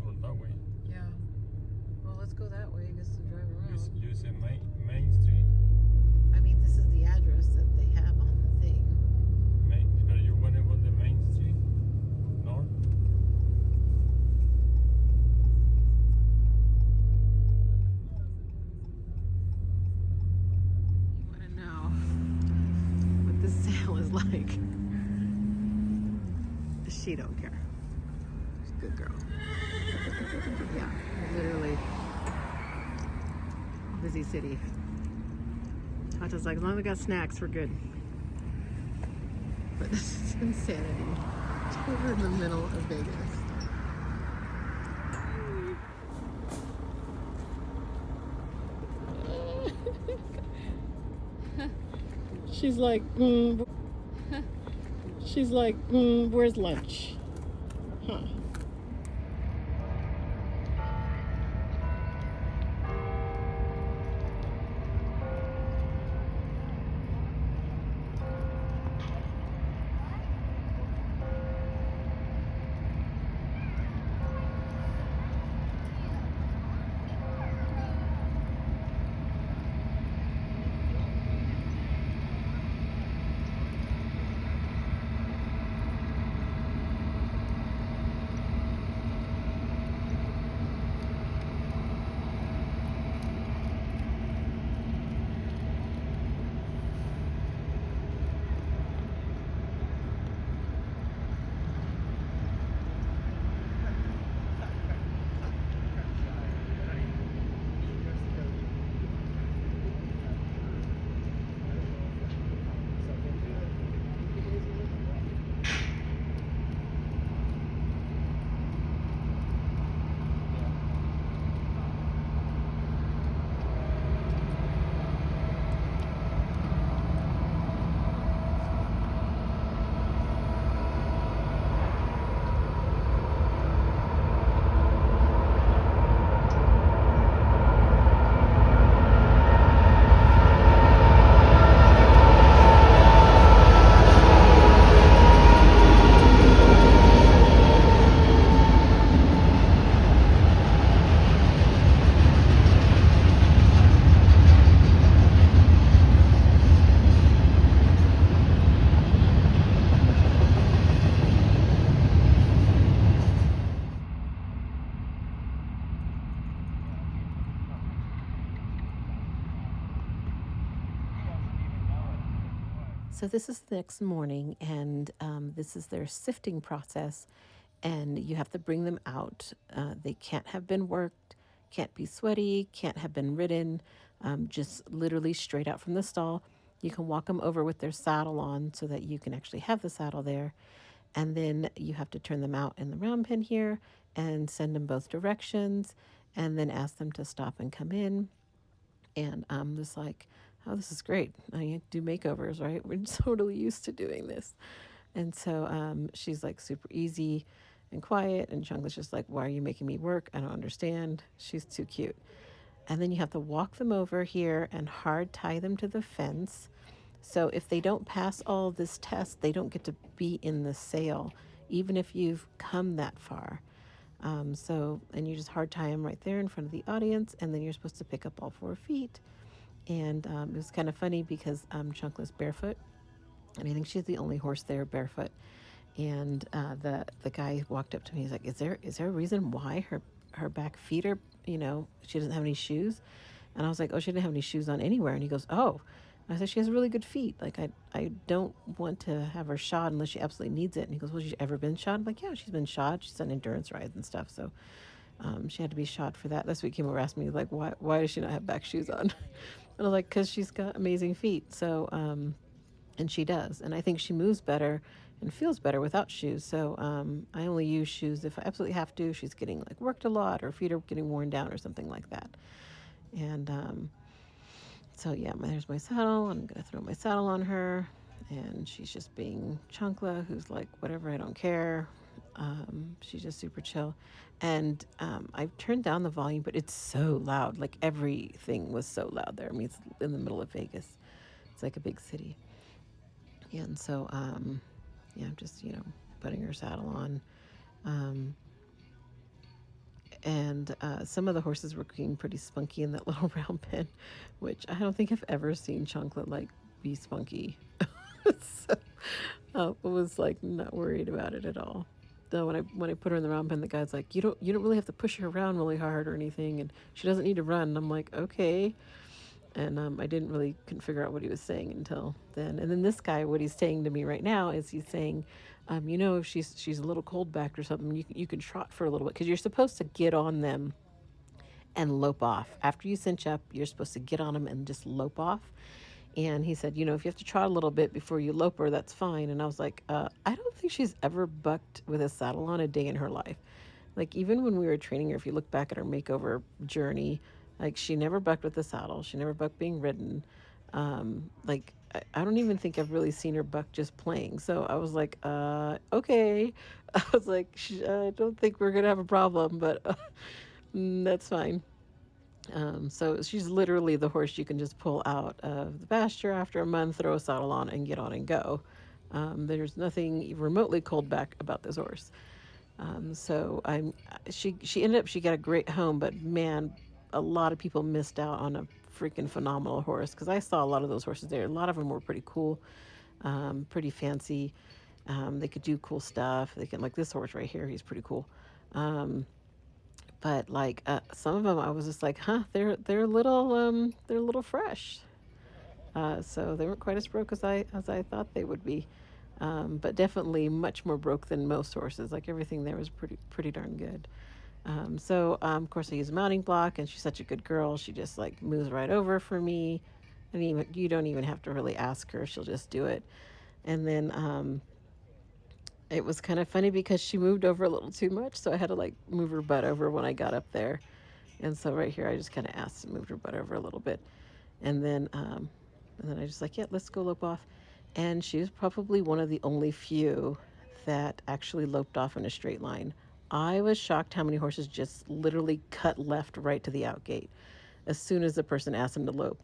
Or that way. Yeah. Well, let's go that way just to drive around. You say Main Street? I mean, this is the address that they have on the thing. But you want to go the Main Street? North? You want to know what this sale is like? She don't care. She's a good girl. Yeah, literally busy city. Tata's like, as long as we got snacks, we're good. But this is insanity. We're in the middle of Vegas. She's like, where's lunch? Huh. So this is the next morning, and this is their sifting process, and you have to bring them out. They can't have been worked, can't be sweaty, can't have been ridden, just literally straight out from the stall. You can walk them over with their saddle on so that you can actually have the saddle there. And then you have to turn them out in the round pen here and send them both directions, and then ask them to stop and come in. And I'm just like, oh, this is great. I do makeovers, right? We're totally used to doing this. And so she's like super easy and quiet. And Chancla's just like, why are you making me work? I don't understand. She's too cute. And then you have to walk them over here and hard tie them to the fence. So if they don't pass all this test, they don't get to be in the sale, even if you've come that far. And you just hard tie them right there in front of the audience, and then you're supposed to pick up all 4 feet. And it was kind of funny because Chancla's barefoot, and I think she's the only horse there barefoot. And the guy walked up to me. He's like, "Is there a reason why her back feet are, she doesn't have any shoes?" And I was like, "Oh, she didn't have any shoes on anywhere." And he goes, "Oh." I said, "She has really good feet. Like, I don't want to have her shod unless she absolutely needs it." And he goes, "Well, she's ever been shod?" I'm like, "Yeah, she's been shod. She's done endurance rides and stuff. So she had to be shod for that." This week he came over, asked me, like, why does she not have back shoes on? And I was like, because she's got amazing feet. So, and she does. And I think she moves better and feels better without shoes. So I only use shoes if I absolutely have to. She's getting like worked a lot, or feet are getting worn down or something like that. And so yeah, there's my saddle. I'm gonna throw my saddle on her, and she's just being Chancla, who's like, whatever, I don't care. She's just super chill. And I've turned down the volume, but it's so loud. Like everything was so loud there. I mean, it's in the middle of Vegas. It's like a big city. And so, yeah, I'm just, putting her saddle on. And some of the horses were being pretty spunky in that little round pen, which I don't think I've ever seen Chancla like be spunky. So I was like not worried about it at all. Though when I put her in the round pen, the guy's like, you don't really have to push her around really hard or anything, and she doesn't need to run. And I'm like, okay. And I couldn't figure out what he was saying until then. And then this guy, what he's saying to me right now is he's saying, if she's a little cold backed or something, you can trot for a little bit because you're supposed to get on them and lope off. After you cinch up, you're supposed to get on them and just lope off. And he said, if you have to trot a little bit before you lope her, that's fine. And I was like, I don't think she's ever bucked with a saddle on a day in her life. Like, even when we were training her, if you look back at her makeover journey, like, she never bucked with the saddle. She never bucked being ridden. I don't even think I've really seen her buck just playing. So I was like, okay. I was like, I don't think we're going to have a problem, but that's fine. So she's literally the horse you can just pull out of the pasture after a month, throw a saddle on, and get on and go. There's nothing remotely cold back about this horse. So she ended up, she got a great home, but man, a lot of people missed out on a freaking phenomenal horse because I saw a lot of those horses there. A lot of them were pretty cool, pretty fancy. They could do cool stuff. They can, like this horse right here, he's pretty cool. But like some of them, I was just like, they're a little fresh. So they weren't quite as broke as I thought they would be, but definitely much more broke than most horses. Like everything there was pretty darn good. Of course I use a mounting block, and she's such a good girl. She just like moves right over for me, and even you don't even have to really ask her; she'll just do it. And then it was kind of funny because she moved over a little too much, so I had to like move her butt over when I got up there. And so right here, I just kind of asked and moved her butt over a little bit, and then I just like, yeah, let's go lope off. And she was probably one of the only few that actually loped off in a straight line. I was shocked how many horses just literally cut left right to the outgate as soon as the person asked them to lope.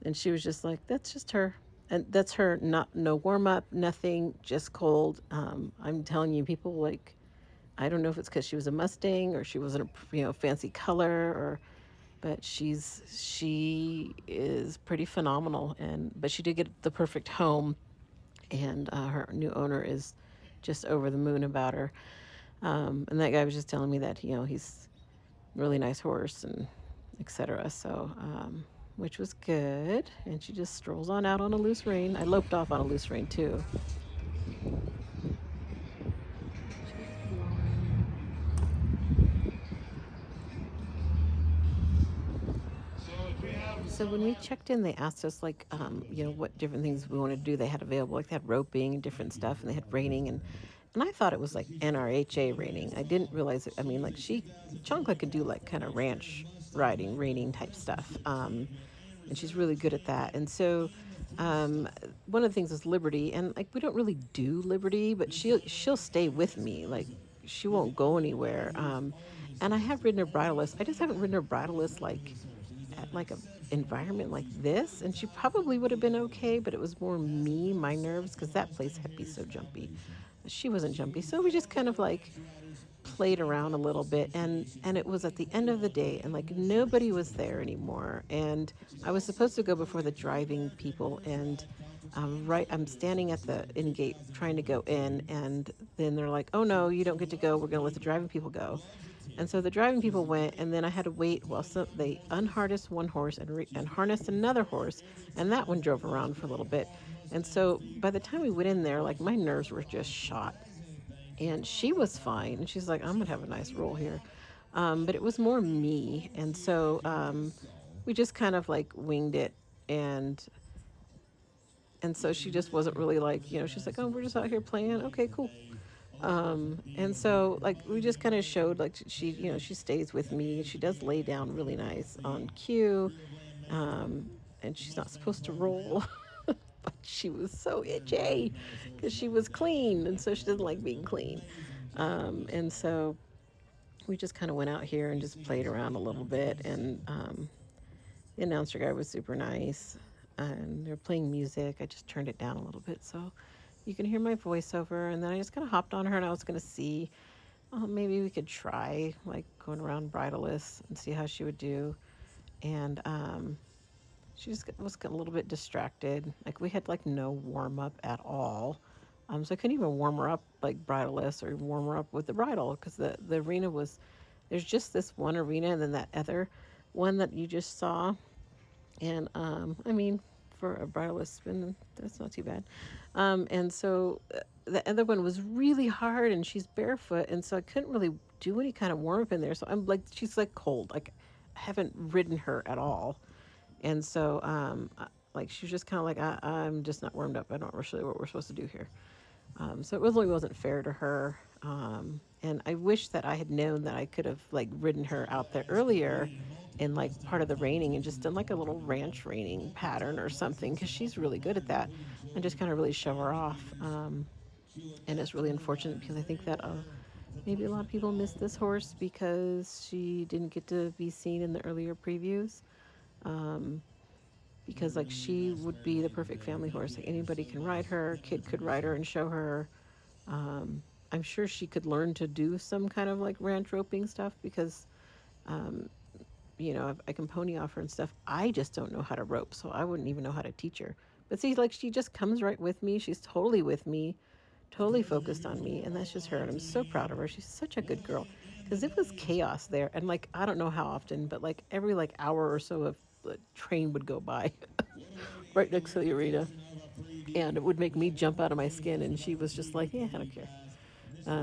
And she was just like, that's just her. And that's her, not no warm up, nothing, just cold. I'm telling you, people like, I don't know if it's because she was a Mustang or she was in a fancy color, but she is pretty phenomenal. But she did get the perfect home, and her new owner is just over the moon about her. And that guy was just telling me that he's a really nice horse and etc. So which was good. And she just strolls on out on a loose rein. I loped off on a loose rein too. So when we checked in, they asked us like, what different things we wanted to do. They had available, like they had roping and different stuff, and they had reining, and I thought it was like NRHA reining. I didn't realize it. I mean, like Chancla could do like kind of ranch riding, reining type stuff, and she's really good at that. And so one of the things is Liberty, and like we don't really do Liberty, but she'll stay with me. Like she won't go anywhere. And I have ridden her bridleless. I just haven't ridden her bridleless like at like a environment like this, and she probably would have been okay, but it was more me, my nerves, because that place had to be so jumpy. She wasn't jumpy, so we just kind of like played around a little bit, and it was at the end of the day, and like nobody was there anymore, and I was supposed to go before the driving people, and I'm standing at the in gate trying to go in, and then they're like, oh no, you don't get to go, we're going to let the driving people go. And so the driving people went, and then I had to wait while they unharnessed one horse and harnessed another horse, and that one drove around for a little bit. And so by the time we went in there, like my nerves were just shot. And she was fine, and she's like, I'm gonna have a nice roll here. But it was more me, and so we just kind of like winged it, and so she just wasn't really like, she's like, oh, we're just out here playing. Okay, cool. And so like we just kind of showed like she stays with me. She does lay down really nice on cue, and she's not supposed to roll. But she was so itchy because she was clean, and so she doesn't like being clean. And so we just kind of went out here and just played around a little bit, and the announcer guy was super nice, and they're playing music. I just turned it down a little bit so you can hear my voiceover, and then I just kind of hopped on her, and I was going to see maybe we could try like going around bridleless and see how she would do. And she just was a little bit distracted. Like we had like no warm up at all. So I couldn't even warm her up like bridleless or warm her up with the bridle because the arena was, there's just this one arena and then that other one that you just saw. And I mean, for a bridleless spin, that's not too bad. And so the other one was really hard and she's barefoot. And so I couldn't really do any kind of warm up in there. So I'm like, she's like cold. Like I haven't ridden her at all. And so, like, she was just kind of like, I'm just not warmed up. I don't really know what we're supposed to do here. So it really wasn't fair to her. And I wish that I had known that I could have like ridden her out there earlier in like part of the reining and just done like a little ranch reining pattern or something because she's really good at that and just kind of really show her off. And it's really unfortunate because I think that maybe a lot of people miss this horse because she didn't get to be seen in the earlier previews. Um, because like she would be the perfect family horse. Like anybody can ride her, kid could ride her and show her. I'm sure she could learn to do some kind of like ranch roping stuff because, um, I can pony off her and stuff. I just don't know how to rope, so I wouldn't even know how to teach her. But see, like she just comes right with me. She's totally with me, totally focused on me, and that's just her. And I'm so proud of her. She's such a good girl because it was chaos there, and like I don't know how often, but like every like hour or so of the train would go by right next to the arena, and it would make me jump out of my skin. And she was just like, "Yeah, I don't care."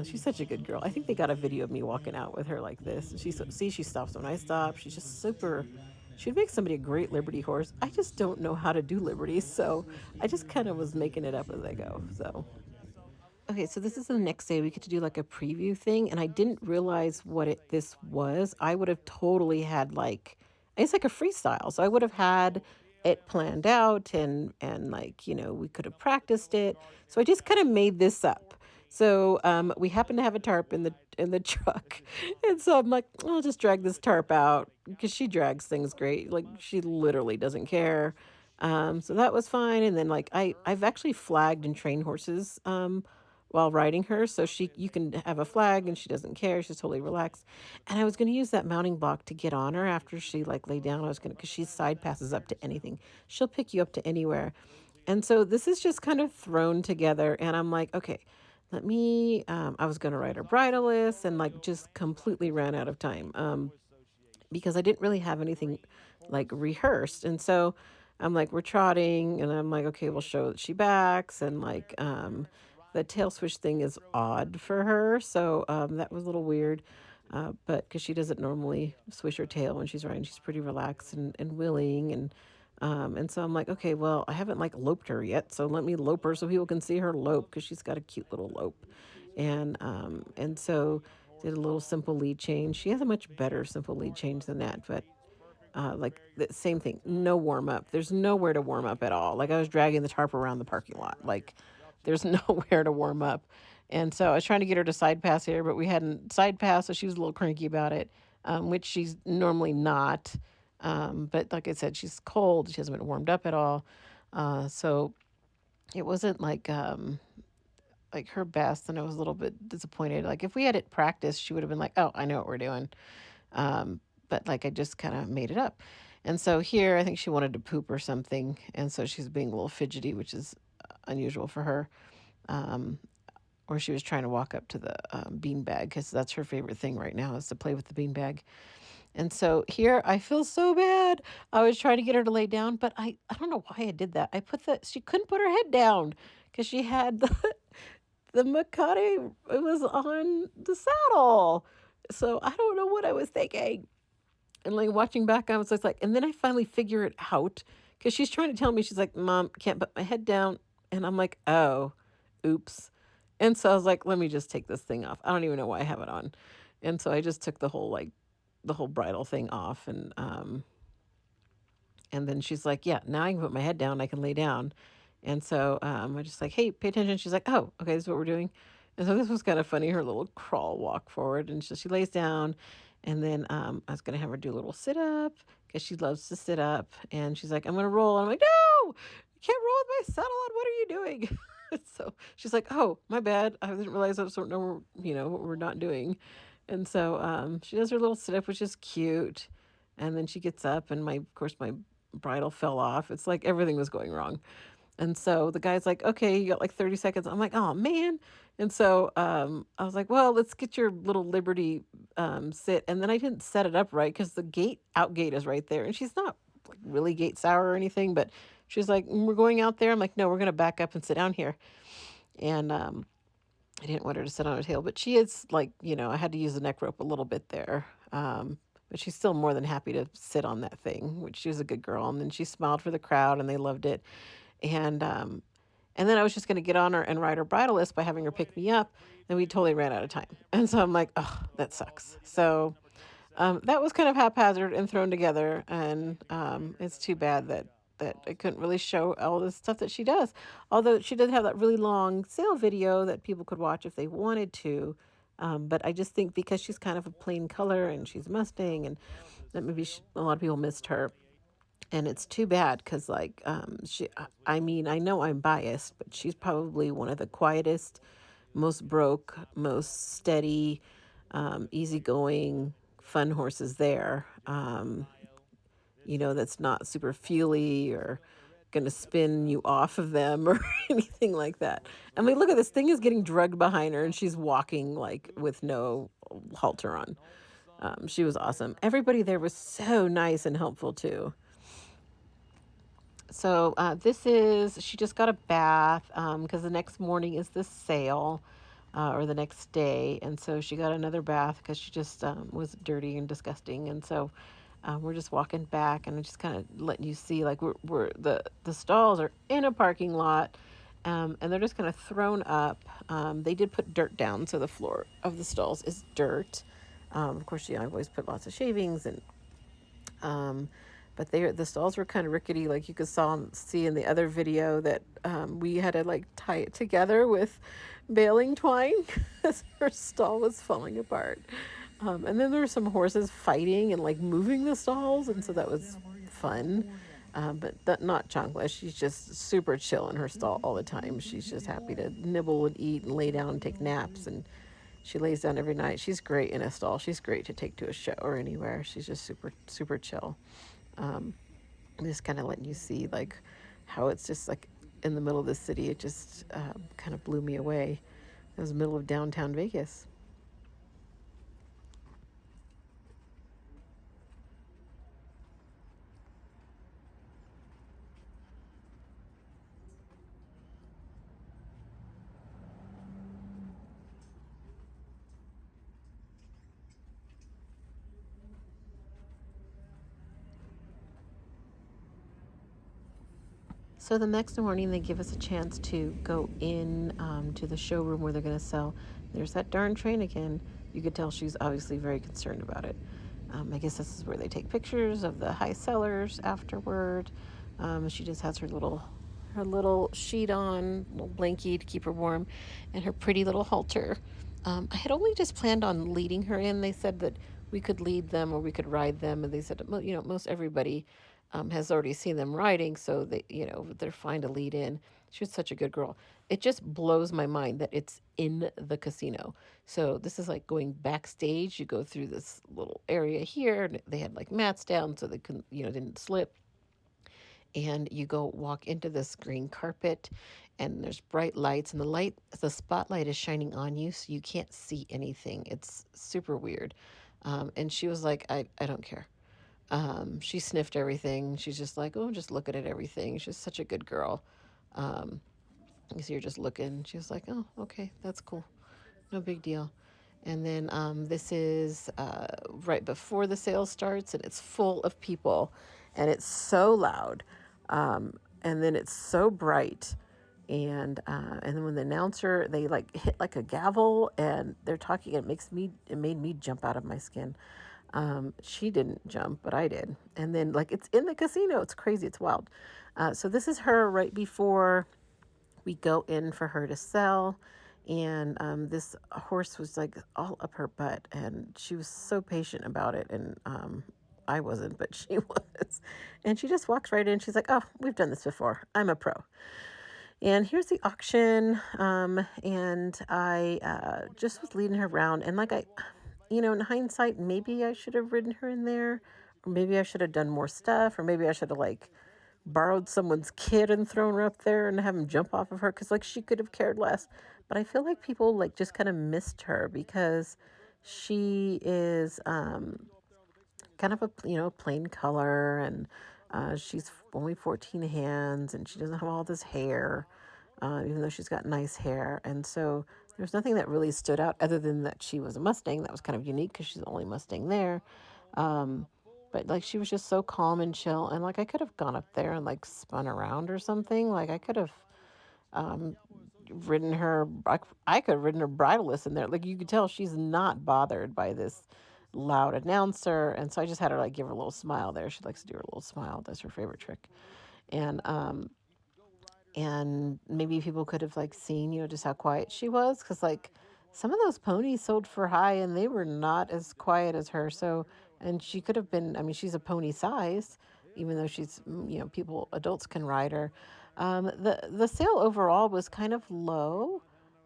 She's such a good girl. I think they got a video of me walking out with her like this. And she stops when I stop. She's just super. She'd make somebody a great Liberty horse. I just don't know how to do Liberty, so I just kind of was making it up as I go. So okay, so this is the next day. We get to do like a preview thing, and I didn't realize what this was. I would have totally had like it's like a freestyle. So I would have had it planned out and like, we could have practiced it. So I just kind of made this up. So we happen to have a tarp in the truck. And so I'm like, I'll just drag this tarp out because she drags things great. Like she literally doesn't care. So that was fine. And then like I've actually flagged and trained horses while riding her. So you can have a flag and she doesn't care. She's totally relaxed. And I was going to use that mounting block to get on her after she like lay down. I was going to, because she side passes up to anything. She'll pick you up to anywhere. And so this is just kind of thrown together. And I'm like, okay, I was going to write her bridleless and like just completely ran out of time. Because I didn't really have anything like rehearsed. And so I'm like, we're trotting, and I'm like, okay, we'll show that she backs, and like the tail switch thing is odd for her, so that was a little weird. But because she doesn't normally swish her tail when she's riding, she's pretty relaxed and willing, and so I'm like, okay, well, I haven't like loped her yet, so let me lope her so people can see her lope because she's got a cute little lope, and so did a little simple lead change. She has a much better simple lead change than that, but like the same thing, no warm up. There's nowhere to warm up at all. Like I was dragging the tarp around the parking lot. Like there's nowhere to warm up. And so I was trying to get her to side pass here, but we hadn't side pass, so she was a little cranky about it, which she's normally not. But like I said, she's cold. She hasn't been warmed up at all. So it wasn't like her best, and I was a little bit disappointed. Like if we had it practiced, she would have been like, "Oh, I know what we're doing." But like I just kind of made it up. And so here, I think she wanted to poop or something, and so she's being a little fidgety, which is unusual for her. Um, or she was trying to walk up to the bean bag because that's her favorite thing right now is to play with the bean bag. And so here I feel so bad. I was trying to get her to lay down, but I don't know why I did that. She couldn't put her head down because she had the Makati, it was on the saddle. So I don't know what I was thinking. And like watching back, I was just like, and then I finally figure it out because she's trying to tell me, she's like, Mom, can't put my head down. And I'm like, oh, oops. And so I was like, let me just take this thing off. I don't even know why I have it on. And so I just took the whole bridle thing off, and then she's like, yeah, now I can put my head down, I can lay down. And so I just like, hey, pay attention. She's like, oh, okay, this is what we're doing. And so this was kind of funny, her little crawl walk forward. And so she lays down. And then I was going to have her do a little sit up because she loves to sit up. And she's like, I'm going to roll. And I'm like, no, you can't roll with my saddle on. What are you doing? So she's like, "Oh, my bad. I didn't realize I don't know, what we're not doing." And so she does her little sit up, which is cute. And then she gets up, and of course, my bridle fell off. It's like everything was going wrong. And so the guy's like, "Okay, you got like 30 seconds." I'm like, "Oh man." And so I was like, "Well, let's get your little Liberty sit." And then I didn't set it up right because the out gate is right there. And she's not like really gate sour or anything, but she's like, "We're going out there." I'm like, "No, we're going to back up and sit down here." And I didn't want her to sit on a tail, but she is like, I had to use the neck rope a little bit there. But she's still more than happy to sit on that thing, which she was a good girl. And then she smiled for the crowd and they loved it. And then I was just going to get on her and ride her bridleless by having her pick me up. And we totally ran out of time. And so I'm like, oh, that sucks. So that was kind of haphazard and thrown together. And it's too bad that I couldn't really show all the stuff that she does. Although she did have that really long sale video that people could watch if they wanted to. But I just think because she's kind of a plain color and she's Mustang, and that maybe a lot of people missed her. And it's too bad because, like, I mean, I know I'm biased, but she's probably one of the quietest, most broke, most steady, easygoing, fun horses there. That's not super feely or going to spin you off of them or anything like that. I mean, look at this thing is getting drugged behind her and she's walking like with no halter on. She was awesome. Everybody there was so nice and helpful too. So she just got a bath because the next morning is the sale or the next day. And so she got another bath because she just was dirty and disgusting. And so we're just walking back and I'm just kind of letting you see like the stalls are in a parking lot and they're just kind of thrown up. They did put dirt down. So the floor of the stalls is dirt. Of course, I've always put lots of shavings and but the stalls were kind of rickety, like you could see in the other video that we had to like tie it together with baling twine because her stall was falling apart. And then there were some horses fighting and like moving the stalls, and so that was fun. But not Chancla. She's just super chill in her stall all the time. She's just happy to nibble and eat and lay down and take naps, and she lays down every night. She's great in a stall. She's great to take to a show or anywhere. She's just super, super chill. Just kind of letting you see like how it's just like in the middle of the city. It just kind of blew me away. It was the middle of downtown Vegas. So the next morning, they give us a chance to go in to the showroom where they're going to sell. There's that darn train again. You could tell she's obviously very concerned about it. I guess this is where they take pictures of the high sellers afterward. She just has her little sheet on, little blankie to keep her warm, and her pretty little halter. I had only just planned on leading her in. They said that we could lead them or we could ride them, and they said, most everybody has already seen them riding, so they're fine to lead in. She was such a good girl. It just blows my mind that it's in the casino. So this is like going backstage. You go through this little area here, and they had like mats down so they couldn't, didn't slip. And you go walk into this green carpet, and there's bright lights, and the spotlight is shining on you, so you can't see anything. It's super weird. And she was like, I don't care. She sniffed everything. She's just like, oh, just looking at everything. She's such a good girl. Um, you see her just looking. She was like, oh, okay, that's cool. No big deal. And then this is right before the sale starts, and it's full of people, and it's so loud, and then it's so bright, and then when the announcer they like hit like a gavel and they're talking, it made me jump out of my skin. She didn't jump, but I did. And then like it's in the casino. It's crazy. It's wild. So this is her right before we go in for her to sell. And this horse was like all up her butt, and she was so patient about it. And I wasn't, but she was. And she just walks right in. She's like, oh, we've done this before. I'm a pro. And here's the auction. And I just was leading her around. And like in hindsight, maybe I should have ridden her in there, or maybe I should have done more stuff, or maybe I should have like borrowed someone's kid and thrown her up there and have him jump off of her because like she could have cared less. But I feel like people like just kind of missed her because she is kind of a plain color, and she's only 14 hands, and she doesn't have all this hair, even though she's got nice hair. And so there's nothing that really stood out other than that she was a Mustang. That was kind of unique because she's the only Mustang there. um, but like she was just so calm and chill, and like I could have gone up there and like spun around or something. Like I could have um, ridden her. I could have ridden her bridleless in there. Like you could tell she's not bothered by this loud announcer. And so I just had her like give her a little smile there. She likes to do her little smile. That's her favorite trick. And maybe people could have like seen, just how quiet she was, because like some of those ponies sold for high and they were not as quiet as her. So, and she could have been, I mean, she's a pony size, even though she's, adults can ride her. The sale overall was kind of low.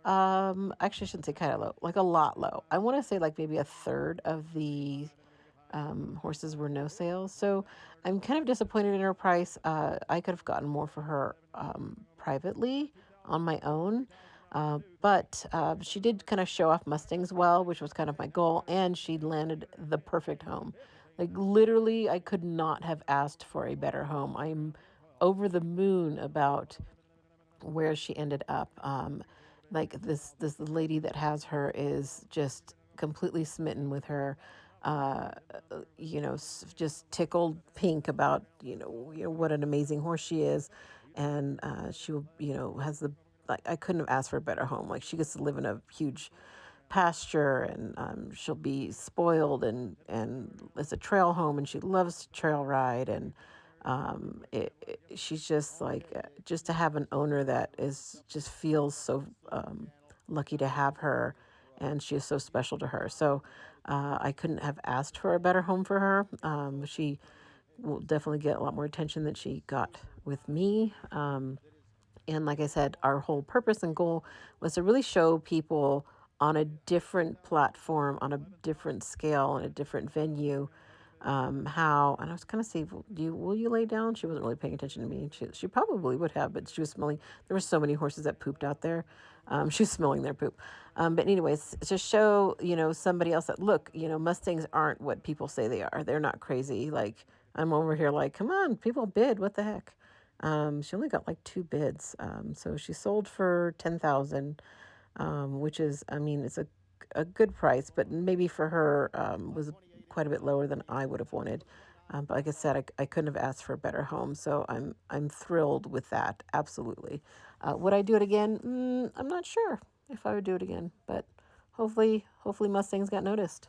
Actually, I shouldn't say kind of low, like a lot low. I want to say like maybe a third of the horses were no sales. So I'm kind of disappointed in her price. I could have gotten more for her privately on my own. But she did kind of show off Mustangs well, which was kind of my goal. And she landed the perfect home. Like literally, I could not have asked for a better home. I'm over the moon about where she ended up. Like this lady that has her is just completely smitten with her. Uh, just tickled pink about what an amazing horse she is, and she has the like I couldn't have asked for a better home. Like she gets to live in a huge pasture, and she'll be spoiled, and it's a trail home, and she loves to trail ride. And she's just like just to have an owner that is just feels so lucky to have her, and she is so special to her. So I couldn't have asked for a better home for her. She will definitely get a lot more attention than she got with me. And like I said, our whole purpose and goal was to really show people on a different platform, on a different scale, on a different venue, how. And I was kind of saying, will you lay down? She wasn't really paying attention to me. She probably would have, but she was smelling. There were so many horses that pooped out there. She was smelling their poop. But anyways, to show somebody else that look, Mustangs aren't what people say they are. They're not crazy. Like I'm over here, like, come on, people bid. What the heck? She only got like two bids. So she sold for 10,000, which is, I mean, it's a good price, but maybe for her was quite a bit lower than I would have wanted. But like I said, I couldn't have asked for a better home, so I'm thrilled with that. Absolutely. Would I do it again? I'm not sure if I would do it again, but hopefully Mustangs got noticed.